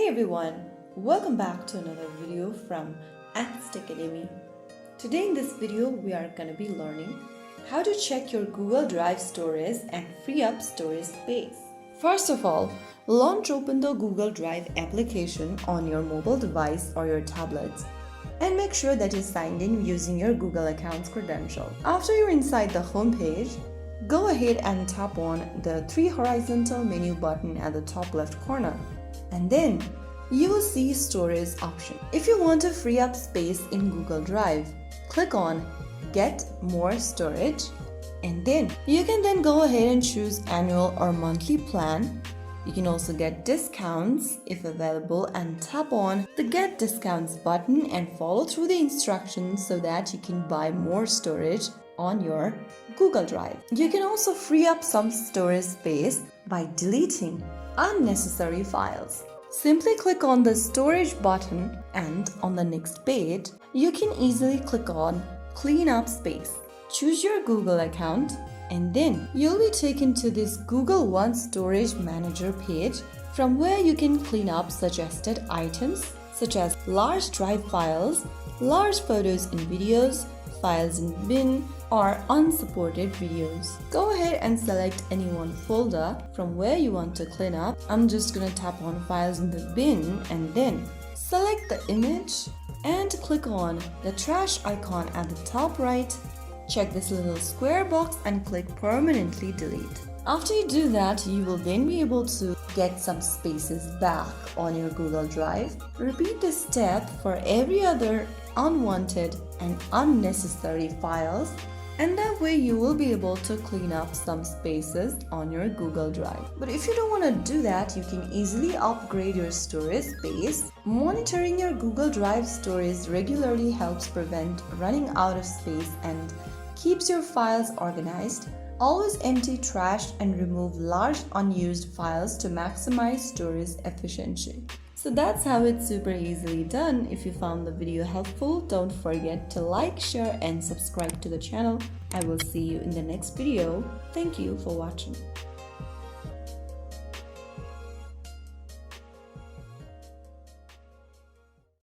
Hey everyone, welcome back to another video from Athst Academy. Today in this video we are going to be learning how to check your Google Drive storage and free up storage space. First of all, launch open the Google Drive application on your mobile device or your tablet and make sure that you're signed in using your Google account's credential. After you're inside the home page, go ahead and tap on the three horizontal menu button at the top left corner. And then you will see storage option. If you want to free up space in Google Drive, click on Get More Storage, and then you can then go ahead and choose annual or monthly plan. You can also get discounts if available and tap on the Get Discounts button and follow through the instructions so that you can buy more storage on your Google Drive. You can also free up some storage space by deleting unnecessary files. Simply click on the storage button and on the next page, you can easily click on Clean Up Space. Choose your Google account and then you'll be taken to this Google One Storage Manager page from where you can clean up suggested items such as large drive files, large photos and videos, files in bin, or unsupported videos. Go ahead and select any one folder from where you want to clean up. I'm just gonna tap on files in the bin and then select the image and click on the trash icon at the top right. Check this little square box and click permanently delete. After you do that, you will then be able to get some spaces back on your Google Drive. Repeat this step for every other unwanted and unnecessary files, and that way you will be able to clean up some spaces on your Google Drive. But if you don't want to do that, you can easily upgrade your storage space. Monitoring your Google Drive storage regularly helps prevent running out of space and keeps your files organized. Always empty trash and remove large unused files to maximize storage efficiency. So that's how it's super easily done. If you found the video helpful, don't forget to like, share and subscribe to the channel. I will see you in the next video. Thank you for watching.